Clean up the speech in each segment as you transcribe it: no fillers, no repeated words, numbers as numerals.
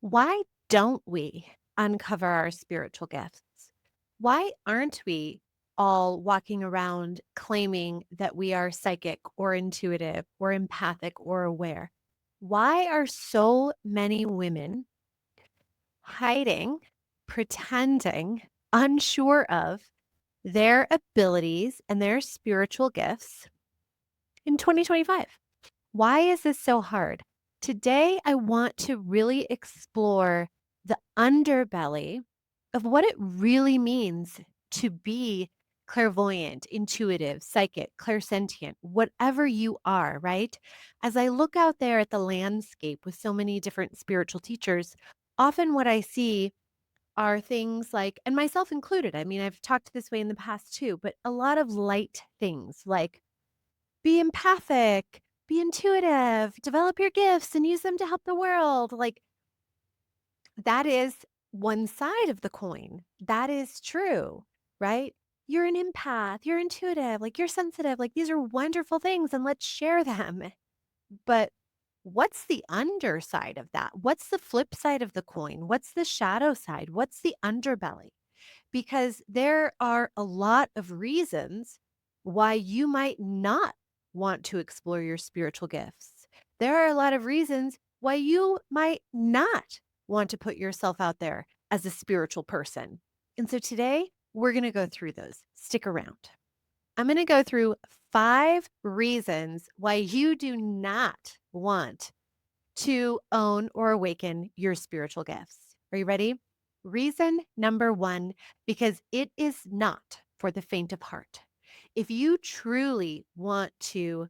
Why don't we uncover our spiritual gifts? Why aren't we all walking around claiming that we are psychic or intuitive or empathic or aware? Why are so many women hiding, pretending, unsure of their abilities and their spiritual gifts in 2025? Why is this so hard? Today, I want to really explore the underbelly of what it really means to be clairvoyant, intuitive, psychic, clairsentient, whatever you are, right? As I look out there at the landscape with so many different spiritual teachers, often what I see are things like, and myself included, I mean, I've talked this way in the past too, but a lot of light things like be empathic, be intuitive, develop your gifts and use them to help the world. Like that is one side of the coin. That is true, right? You're an empath, you're intuitive, like you're sensitive, like these are wonderful things and let's share them. But what's the underside of that? What's the flip side of the coin? What's the shadow side? What's the underbelly? Because there are a lot of reasons why you might not want to explore your spiritual gifts. There are a lot of reasons why you might not want to put yourself out there as a spiritual person. And so today we're going to go through those. Stick around. I'm going to go through 5 reasons why you do not want to own or awaken your spiritual gifts. Are you ready? Reason number 1, because it is not for the faint of heart. If you truly want to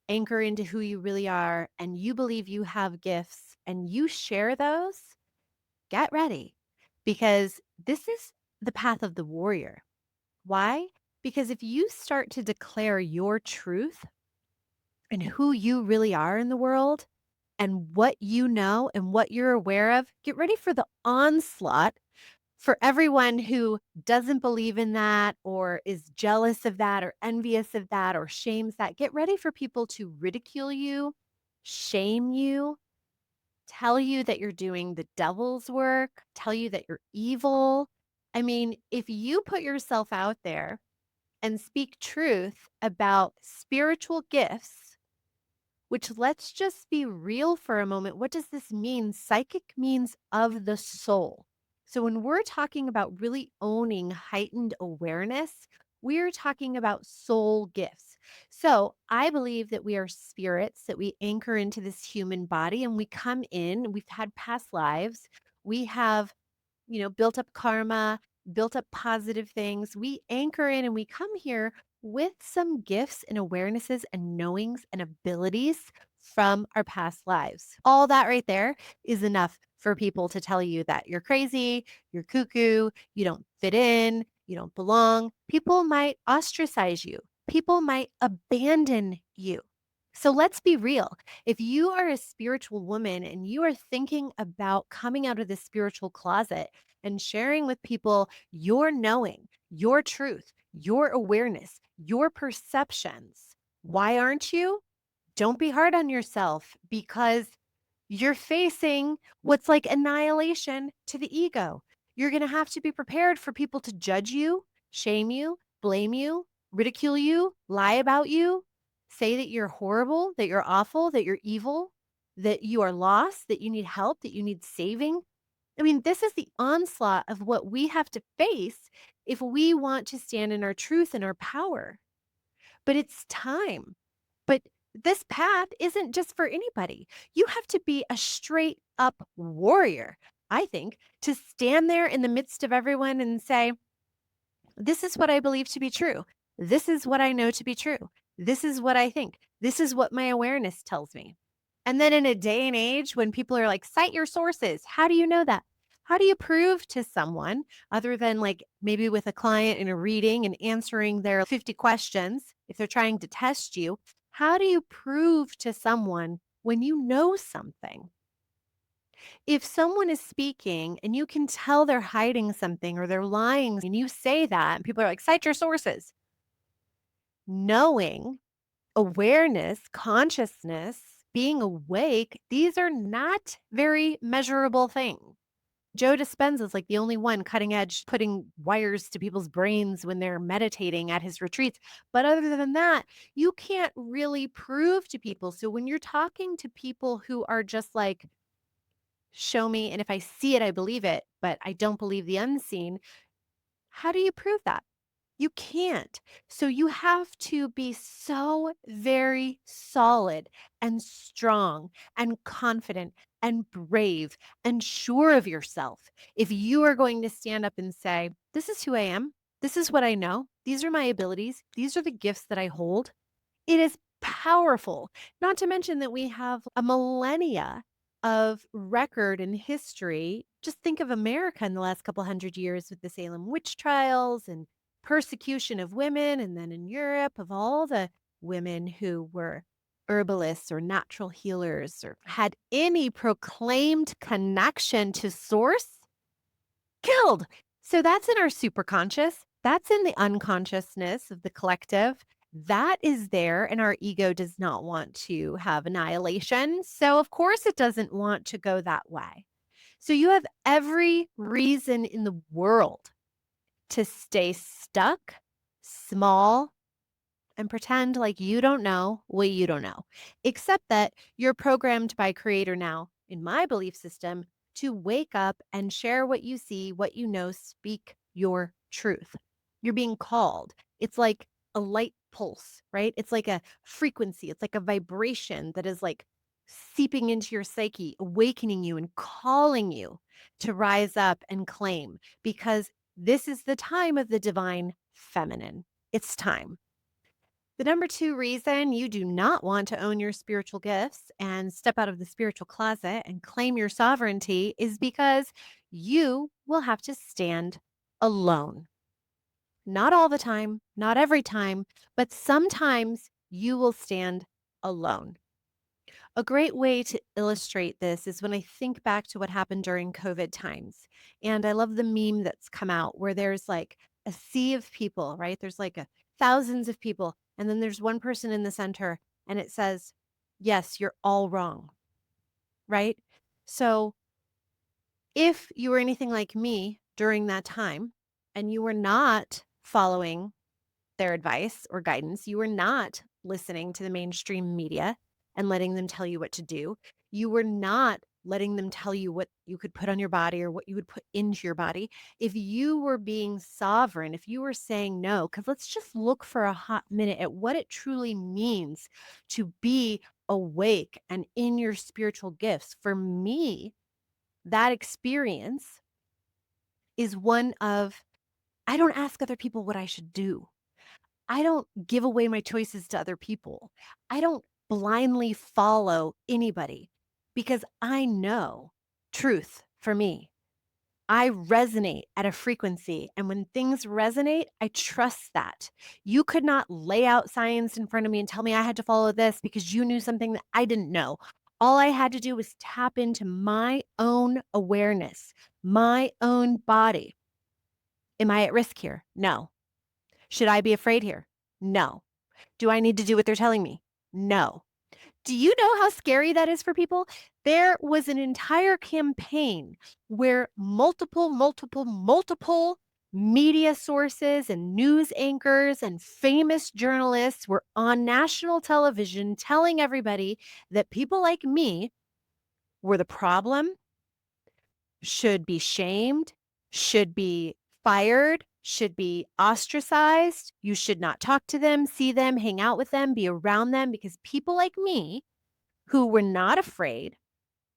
anchor into who you really are and you believe you have gifts and you share those, get ready because this is the path of the warrior. Why? Because if you start to declare your truth and who you really are in the world, and what you know and what you're aware of, get ready for the onslaught for everyone who doesn't believe in that or is jealous of that or envious of that or shames that. Get ready for people to ridicule you, shame you, tell you that you're doing the devil's work, tell you that you're evil. I mean, if you put yourself out there and speak truth about spiritual gifts, which let's just be real for a moment. What does this mean? Psychic means of the soul. So when we're talking about really owning heightened awareness, we're talking about soul gifts. So I believe that we are spirits, that we anchor into this human body and we come in, we've had past lives, we have built up karma, built up positive things. We anchor in and we come here with some gifts and awarenesses and knowings and abilities from our past lives. All that right there is enough for people to tell you that you're crazy, you're cuckoo, you don't fit in, you don't belong. People might ostracize you. People might abandon you. So let's be real. If you are a spiritual woman and you are thinking about coming out of the spiritual closet and sharing with people your knowing, your truth, your awareness, your perceptions, why aren't you? Don't be hard on yourself because you're facing what's like annihilation to the ego. You're going to have to be prepared for people to judge you, shame you, blame you, ridicule you, lie about you, say that you're horrible, that you're awful, that you're evil, that you are lost, that you need help, that you need saving. I mean, this is the onslaught of what we have to face if we want to stand in our truth and our power. But it's time. But this path isn't just for anybody. You have to be a straight up warrior, I think, to stand there in the midst of everyone and say, this is what I believe to be true. This is what I know to be true. This is what I think. This is what my awareness tells me. And then in a day and age when people are like, cite your sources, how do you know that? How do you prove to someone, other than like maybe with a client in a reading and answering their 50 questions, if they're trying to test you, how do you prove to someone when you know something? If someone is speaking and you can tell they're hiding something or they're lying and you say that and people are like, cite your sources, knowing, awareness, consciousness being awake, these are not very measurable things. Joe Dispenza is like the only one cutting edge putting wires to people's brains when they're meditating at his retreats. But other than that, you can't really prove to people. So when you're talking to people who are just like, show me, and if I see it, I believe it, but I don't believe the unseen, how do you prove that? You can't. So you have to be so very solid and strong and confident and brave and sure of yourself. If you are going to stand up and say, this is who I am, this is what I know, these are my abilities, these are the gifts that I hold, it is powerful. Not to mention that we have a millennia of record and history. Just think of America in the last couple hundred years with the Salem witch trials and persecution of women, and then in Europe of all the women who were herbalists or natural healers or had any proclaimed connection to source killed. So that's in our superconscious. That's in the unconsciousness of the collective. That is there, and our ego does not want to have annihilation. So, of course, it doesn't want to go that way. So, you have every reason in the world to stay stuck, small, and pretend like you don't know what you don't know, except that you're programmed by Creator now, in my belief system, to wake up and share what you see, what you know, speak your truth. You're being called. It's like a light pulse, right? It's like a frequency, it's like a vibration that is like seeping into your psyche, awakening you and calling you to rise up and claim, because this is the time of the divine feminine. It's time. The number two reason you do not want to own your spiritual gifts and step out of the spiritual closet and claim your sovereignty is because you will have to stand alone. Not all the time, not every time, but sometimes you will stand alone. A great way to illustrate this is when I think back to what happened during COVID times. And I love the meme that's come out where there's like a sea of people, right? There's like thousands of people. And then there's one person in the center and it says, yes, you're all wrong, right? So if you were anything like me during that time and you were not following their advice or guidance, you were not listening to the mainstream media and letting them tell you what to do. You were not letting them tell you what you could put on your body or what you would put into your body. If you were being sovereign, if you were saying no, because let's just look for a hot minute at what it truly means to be awake and in your spiritual gifts. For me, that experience is one of I don't ask other people what I should do. I don't give away my choices to other people. I don't blindly follow anybody because I know truth for me. I resonate at a frequency. And when things resonate, I trust that. You could not lay out science in front of me and tell me I had to follow this because you knew something that I didn't know. All I had to do was tap into my own awareness, my own body. Am I at risk here? No. Should I be afraid here? No. Do I need to do what they're telling me? No. Do you know how scary that is for people? There was an entire campaign where multiple media sources and news anchors and famous journalists were on national television telling everybody that people like me were the problem, should be shamed, should be fired, should be ostracized. You should not talk to them, see them, hang out with them, be around them, because people like me who were not afraid,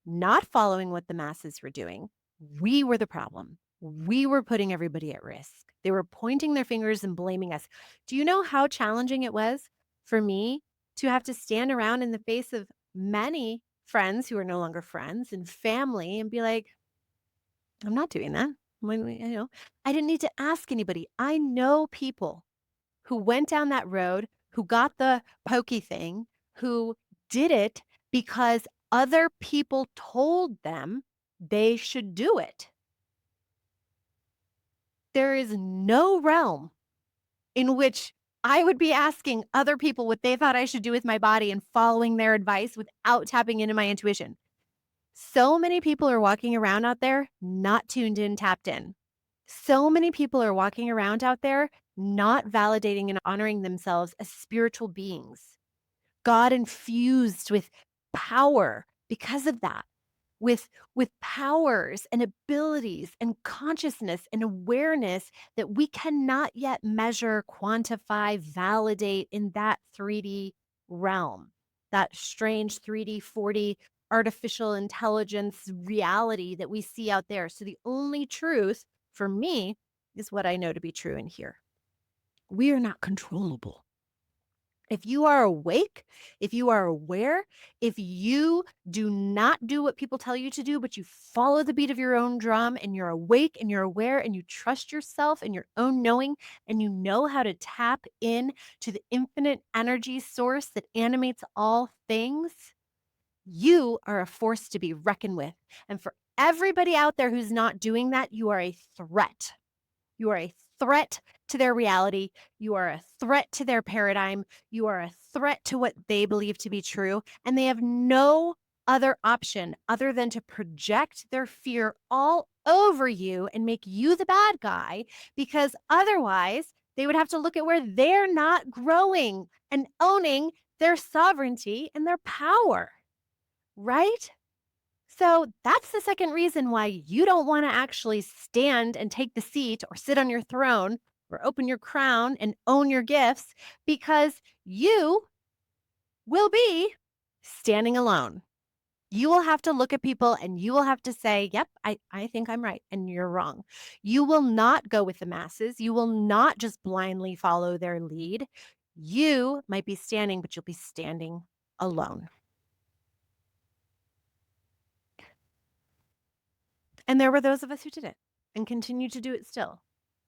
not following what the masses were doing, we were the problem. We were putting everybody at risk. They were pointing their fingers and blaming us. Do you know how challenging it was for me to have to stand around in the face of many friends who are no longer friends and family and be like, I'm not doing that. I didn't need to ask anybody. I know people who went down that road, who got the pokey thing, who did it because other people told them they should do it. There is no realm in which I would be asking other people what they thought I should do with my body and following their advice without tapping into my intuition. So many people are walking around out there not tuned in, tapped in. So many people are walking around out there not validating and honoring themselves as spiritual beings, God infused with power because of that, with powers and abilities and consciousness and awareness that we cannot yet measure, quantify, validate in that 3D realm, that strange 3D, 4D artificial intelligence reality that we see out there. So the only truth for me is what I know to be true in here. We are not controllable. If you are awake, if you are aware, if you do not do what people tell you to do, but you follow the beat of your own drum and you're awake and you're aware and you trust yourself and your own knowing and you know how to tap in to the infinite energy source that animates all things, you are a force to be reckoned with. And for everybody out there who's not doing that, you are a threat. You are a threat to their reality. You are a threat to their paradigm. You are a threat to what they believe to be true. And they have no other option other than to project their fear all over you and make you the bad guy, because otherwise they would have to look at where they're not growing and owning their sovereignty and their power, right? So that's the second reason why you don't want to actually stand and take the seat or sit on your throne or open your crown and own your gifts, because you will be standing alone. You will have to look at people and you will have to say, yep, I think I'm right and you're wrong. You will not go with the masses. You will not just blindly follow their lead. You might be standing, but you'll be standing alone. And there were those of us who did it and continue to do it still.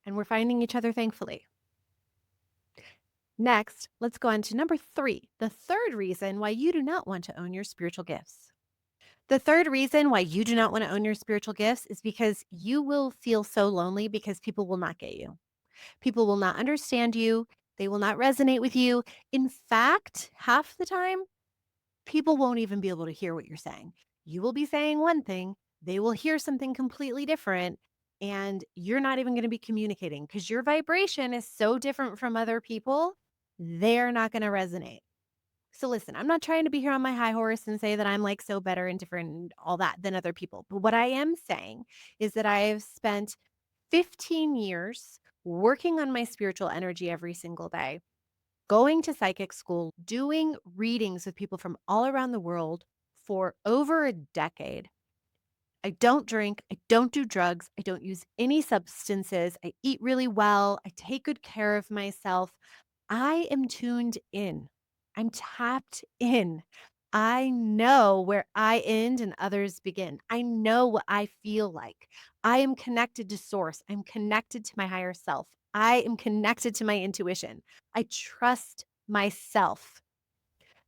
And we're finding each other, thankfully. Next, let's go on to number 3, the third reason why you do not want to own your spiritual gifts. The third reason why you do not want to own your spiritual gifts is because you will feel so lonely because people will not get you. People will not understand you. They will not resonate with you. In fact, half the time, people won't even be able to hear what you're saying. You will be saying one thing, they will hear something completely different, and you're not even going to be communicating because your vibration is so different from other people. They're not going to resonate. So listen, I'm not trying to be here on my high horse and say that I'm like so better and different and all that than other people. But what I am saying is that I have spent 15 years working on my spiritual energy every single day, going to psychic school, doing readings with people from all around the world for over a decade. I don't drink. I don't do drugs. I don't use any substances. I eat really well. I take good care of myself. I am tuned in. I'm tapped in. I know where I end and others begin. I know what I feel like. I am connected to source. I'm connected to my higher self. I am connected to my intuition. I trust myself.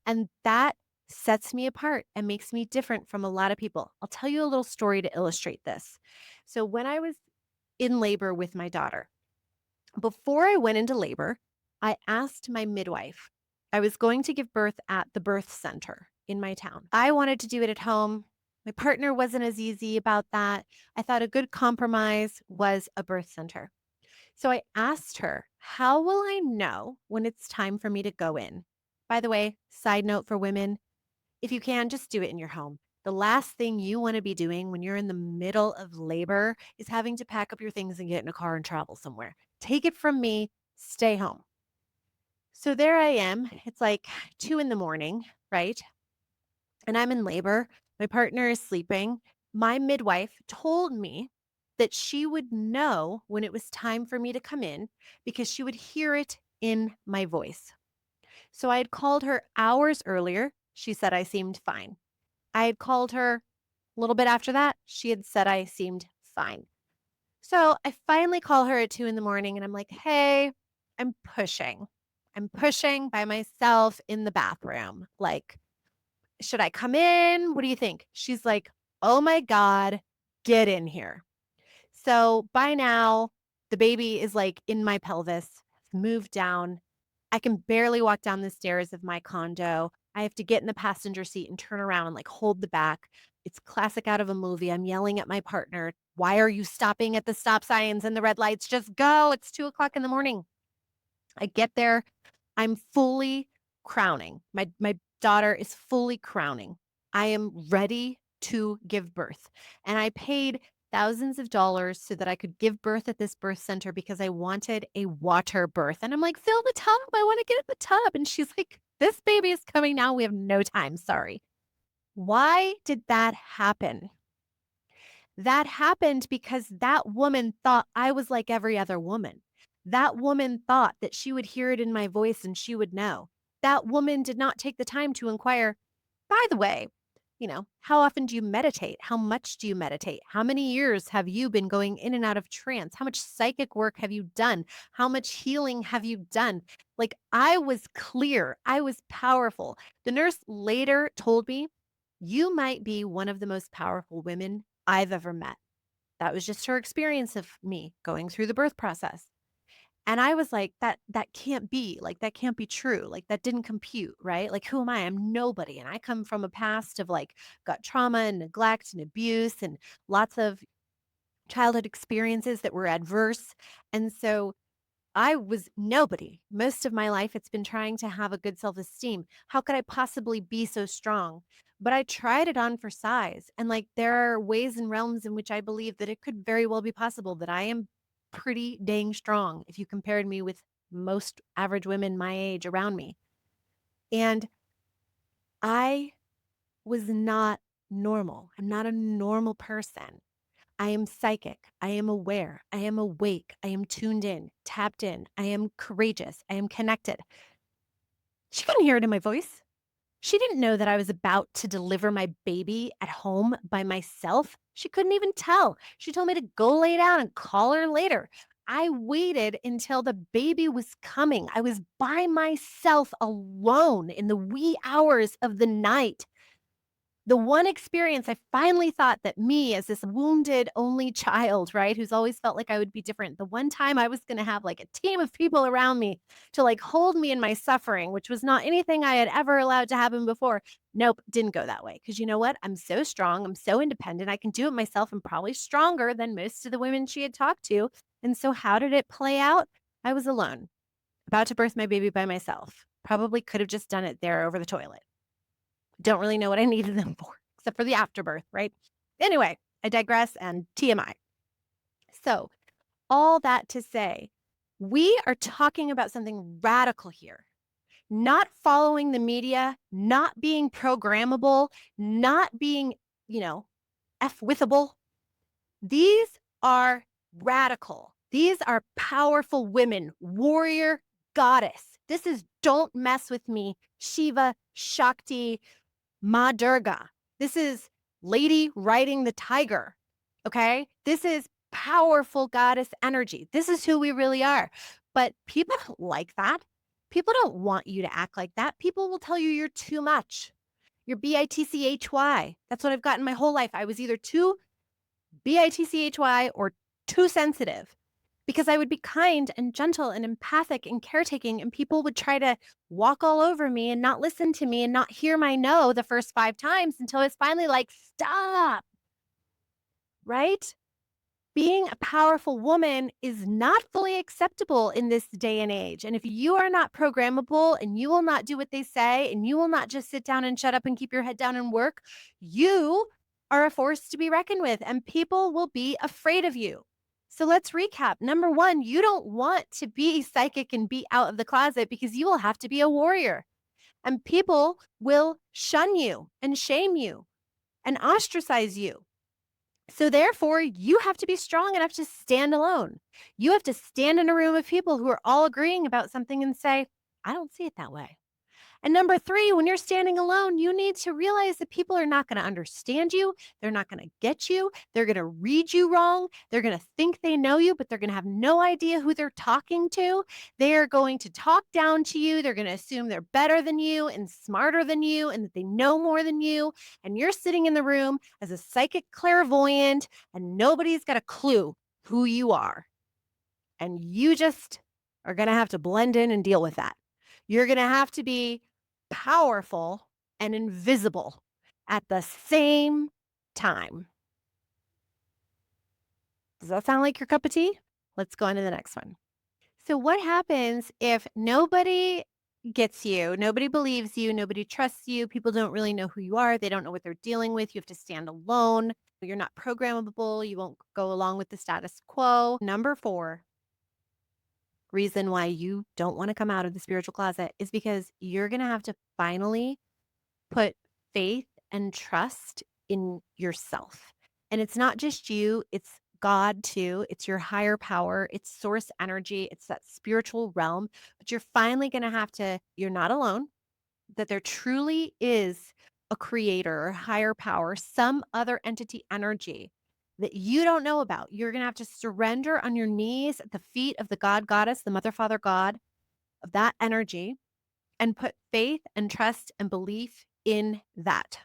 And that sets me apart and makes me different from a lot of people. I'll tell you a little story to illustrate this. So, when I was in labor with my daughter, before I went into labor, I asked my midwife. I was going to give birth at the birth center in my town. I wanted to do it at home. My partner wasn't as easy about that. I thought a good compromise was a birth center. So I asked her, how will I know when it's time for me to go in? By the way, side note for women, if you can, just do it in your home. The last thing you want to be doing when you're in the middle of labor is having to pack up your things and get in a car and travel somewhere. Take it from me, stay home. So there I am. It's like 2 in the morning, right? And I'm in labor. My partner is sleeping. My midwife told me that she would know when it was time for me to come in because she would hear it in my voice. So I had called her hours earlier. She said I seemed fine. I had called her a little bit after that. She had said I seemed fine. So I finally call her at 2 in the morning and I'm like, hey, I'm pushing. I'm pushing by myself in the bathroom. Like, should I come in? What do you think? She's like, oh my God, get in here. So by now, the baby is like in my pelvis, moved down. I can barely walk down the stairs of my condo. I have to get in the passenger seat and turn around and like hold the back. It's classic out of a movie. I'm yelling at my partner, "Why are you stopping at the stop signs and the red lights? Just go. It's 2 o'clock in the morning." I get there. I'm fully crowning. My daughter is fully crowning. I am ready to give birth. And I paid thousands of dollars so that I could give birth at this birth center because I wanted a water birth. And I'm like, "Fill the tub. I want to get in the tub." And she's like, "This baby is coming now. We have no time. Sorry." Why did that happen? That happened because that woman thought I was like every other woman. That woman thought that she would hear it in my voice and she would know. That woman did not take the time to inquire, "By the way, how often do you meditate? How much do you meditate? How many years have you been going in and out of trance? How much psychic work have you done? How much healing have you done?" Like, I was clear. I was powerful. The nurse later told me, "You might be one of the most powerful women I've ever met." That was just her experience of me going through the birth process. And I was like, that can't be. Like, that can't be true. Like, that didn't compute, right? Like, who am I? I'm nobody. And I come from a past of like got trauma and neglect and abuse and lots of childhood experiences that were adverse. And so I was nobody. Most of my life, it's been trying to have a good self esteem. How could I possibly be so strong? But I tried it on for size. And like, there are ways and realms in which I believe that it could very well be possible that I am pretty dang strong if you compared me with most average women my age around me. And I was not normal. I'm not a normal person. I am psychic. I am aware. I am awake. I am tuned in, tapped in. I am courageous. I am connected. She couldn't hear it in my voice. She didn't know that I was about to deliver my baby at home by myself. She couldn't even tell. She told me to go lay down and call her later. I waited until the baby was coming. I was by myself alone in the wee hours of the night. The one experience I finally thought that me as this wounded only child, right, who's always felt like I would be different, the one time I was gonna have, like, a team of people around me to, like, hold me in my suffering, which was not anything I had ever allowed to happen before. Nope, didn't go that way. Because you know what? I'm so strong, I'm so independent, I can do it myself. I'm probably stronger than most of the women she had talked to, and so how did it play out? I was alone, about to birth my baby by myself. Probably could have just done it there over the toilet. Don't really know what I needed them for, except for the afterbirth, right? Anyway, I digress and TMI. So, all that to say, we are talking about something radical here. Not following the media, not being programmable, not being, you know, F withable. These are radical. These are powerful women, warrior, goddess. This is don't mess with me, Shiva, Shakti, Ma Durga. This is lady riding the tiger. Okay. This is powerful goddess energy. This is who we really are. But people don't like that. People don't want you to act like that. People will tell you you're too much. You're bitchy. That's what I've gotten my whole life. I was either too bitchy or too sensitive because I would be kind and gentle and empathic and caretaking, and people would try to walk all over me and not listen to me and not hear my no the first 5 times until it's finally like, stop, right? Being a powerful woman is not fully acceptable in this day and age. And if you are not programmable and you will not do what they say and you will not just sit down and shut up and keep your head down and work, you are a force to be reckoned with and people will be afraid of you. So let's recap. Number one, you don't want to be psychic and be out of the closet because you will have to be a warrior and people will shun you and shame you and ostracize you. So therefore, you have to be strong enough to stand alone. You have to stand in a room of people who are all agreeing about something and say, "I don't see it that way." And number three, when you're standing alone, you need to realize that people are not going to understand you. They're not going to get you. They're going to read you wrong. They're going to think they know you, but they're going to have no idea who they're talking to. They are going to talk down to you. They're going to assume they're better than you and smarter than you and that they know more than you. And you're sitting in the room as a psychic clairvoyant and nobody's got a clue who you are. And you just are going to have to blend in and deal with that. You're going to have to be powerful and invisible at the same time. Does that sound like your cup of tea? Let's go on to the next one. So, what happens if nobody gets you, nobody believes you, nobody trusts you, people don't really know who you are, they don't know what they're dealing with, you have to stand alone, you're not programmable, you won't go along with the status quo? Number 4 reason why you don't want to come out of the spiritual closet is because you're going to have to finally put faith and trust in yourself. And it's not just you, it's God too. It's your higher power, it's source energy, it's that spiritual realm. But you're finally going to have to, you're not alone, that there truly is a creator, higher power, some other entity energy that you don't know about. You're going to have to surrender on your knees at the feet of the God, Goddess, the Mother, Father, God of that energy and put faith and trust and belief in that.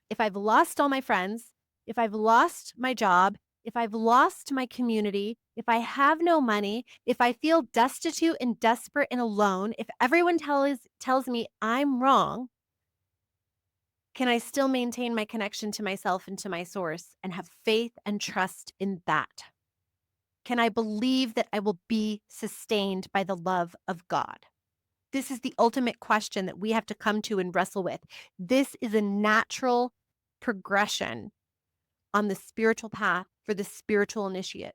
If I've lost all my friends, if I've lost my job, if I've lost my community, if I have no money, if I feel destitute and desperate and alone, if everyone tells me I'm wrong, can I still maintain my connection to myself and to my source and have faith and trust in that? Can I believe that I will be sustained by the love of God? This is the ultimate question that we have to come to and wrestle with. This is a natural progression on the spiritual path for the spiritual initiate.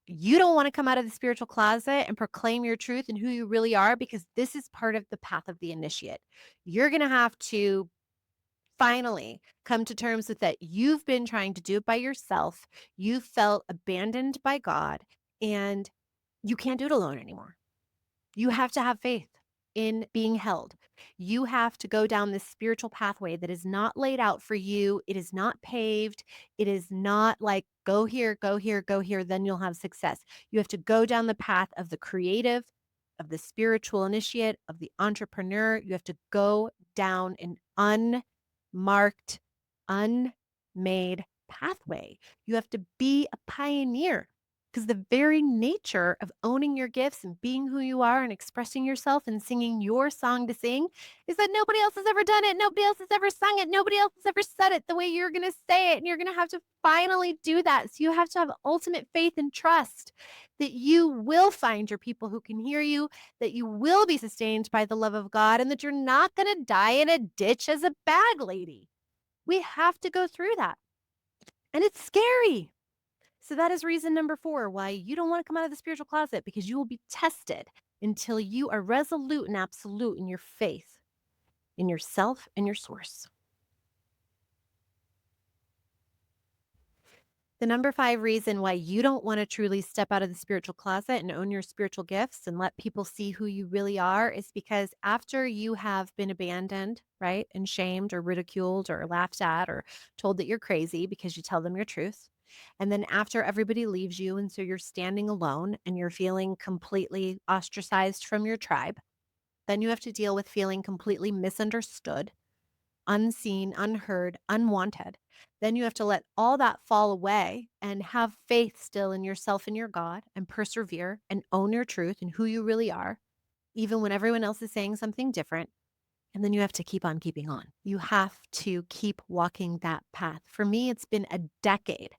You don't want to come out of the spiritual closet and proclaim your truth and who you really are because this is part of the path of the initiate. You're going to have to finally come to terms with that. You've been trying to do it by yourself. You felt abandoned by God and you can't do it alone anymore. You have to have faith in being held. You have to go down this spiritual pathway that is not laid out for you. It is not paved. It is not like go here, go here, go here, then you'll have success. You have to go down the path of the creative, of the spiritual initiate, of the entrepreneur. You have to go down an unmarked, unmade pathway. You have to be a pioneer. Because the very nature of owning your gifts and being who you are and expressing yourself and singing your song to sing is that nobody else has ever done it. Nobody else has ever sung it. Nobody else has ever said it the way you're going to say it. And you're going to have to finally do that. So you have to have ultimate faith and trust that you will find your people who can hear you, that you will be sustained by the love of God, and that you're not going to die in a ditch as a bag lady. We have to go through that. And it's scary. So that is reason number 4 why you don't want to come out of the spiritual closet, because you will be tested until you are resolute and absolute in your faith, in yourself and your source. The number 5 reason why you don't want to truly step out of the spiritual closet and own your spiritual gifts and let people see who you really are is because after you have been abandoned, right, and shamed or ridiculed or laughed at or told that you're crazy because you tell them your truth, and then after everybody leaves you and so you're standing alone and you're feeling completely ostracized from your tribe, then you have to deal with feeling completely misunderstood, unseen, unheard, unwanted. Then you have to let all that fall away and have faith still in yourself and your God and persevere and own your truth and who you really are, even when everyone else is saying something different. And then you have to keep on keeping on. You have to keep walking that path. For me, it's been a decade.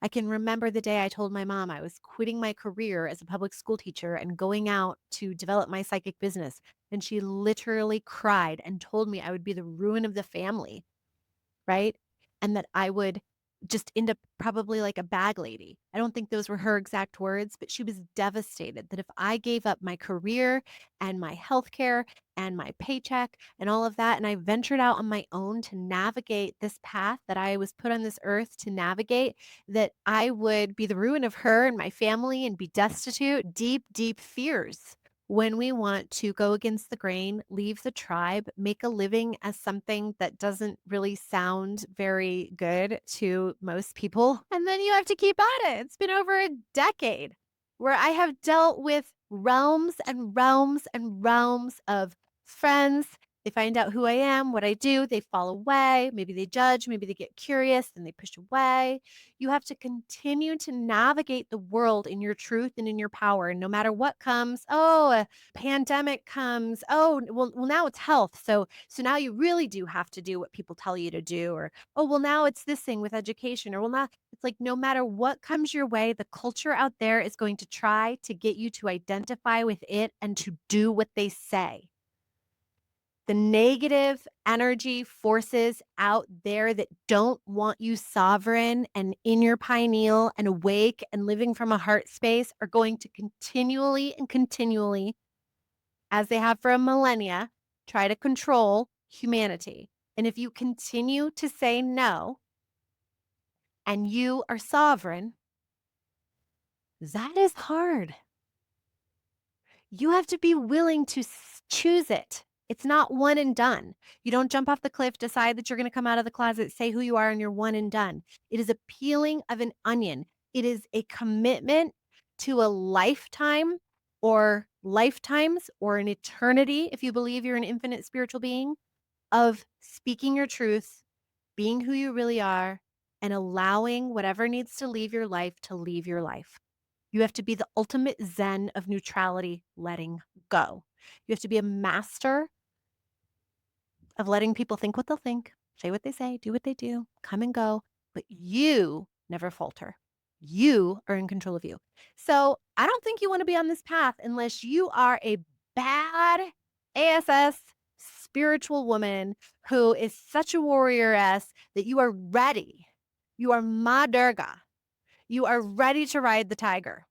I can remember the day I told my mom I was quitting my career as a public school teacher and going out to develop my psychic business. And she literally cried and told me I would be the ruin of the family, right? And that I would just end up probably like a bag lady. I don't think those were her exact words, but she was devastated that if I gave up my career and my healthcare and my paycheck and all of that, and I ventured out on my own to navigate this path that I was put on this earth to navigate, that I would be the ruin of her and my family and be destitute. Deep, deep fears. When we want to go against the grain, leave the tribe, make a living as something that doesn't really sound very good to most people, and then you have to keep at it. It's been over a decade where I have dealt with realms and realms and realms of friends They find out who I am, what I do, they fall away, maybe they judge, maybe they get curious, and they push away. You have to continue to navigate the world in your truth and in your power, and no matter what comes, oh, a pandemic comes, oh, well now it's health. So now you really do have to do what people tell you to do, or oh, well now it's this thing with education, or well now it's like no matter what comes your way, the culture out there is going to try to get you to identify with it and to do what they say. The negative energy forces out there that don't want you sovereign and in your pineal and awake and living from a heart space are going to continually and continually, as they have for a millennia, try to control humanity. And if you continue to say no and you are sovereign, that is hard. You have to be willing to choose it. It's not one and done. You don't jump off the cliff, decide that you're going to come out of the closet, say who you are, and you're one and done. It is a peeling of an onion. It is a commitment to a lifetime or lifetimes or an eternity, if you believe you're an infinite spiritual being, of speaking your truth, being who you really are, and allowing whatever needs to leave your life to leave your life. You have to be the ultimate zen of neutrality, letting go. You have to be a master of letting people think what they'll think, say what they say, do what they do, come and go, but you never falter. You are in control of you. So I don't think you want to be on this path unless you are a bad ASS spiritual woman who is such a warrioress that you are ready. You are Ma Durga. You are ready to ride the tiger.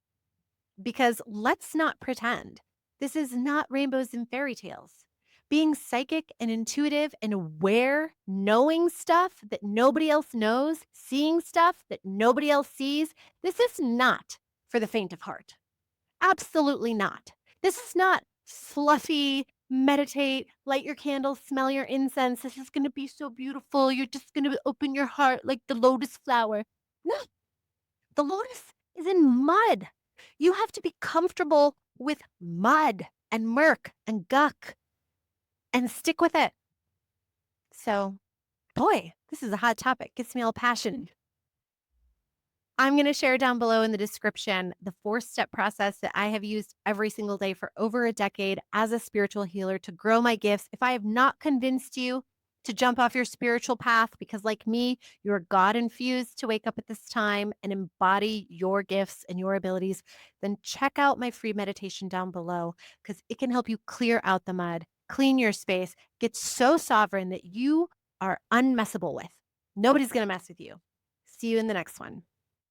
Because let's not pretend this is not rainbows and fairy tales. Being psychic and intuitive and aware, knowing stuff that nobody else knows, seeing stuff that nobody else sees, this is not for the faint of heart. Absolutely not. This is not fluffy, meditate, light your candle, smell your incense. This is going to be so beautiful. You're just going to open your heart like the lotus flower. No, the lotus is in mud. You have to be comfortable with mud and murk and guck and stick with it. So, boy, this is a hot topic. Gets me all passionate. I'm going to share down below in the description the 4-step process that I have used every single day for over a decade as a spiritual healer to grow my gifts. If I have not convinced you to jump off your spiritual path, because like me, you're God infused to wake up at this time and embody your gifts and your abilities, then check out my free meditation down below because it can help you clear out the mud, clean your space, get so sovereign that you are unmessable with. Nobody's going to mess with you. See you in the next one.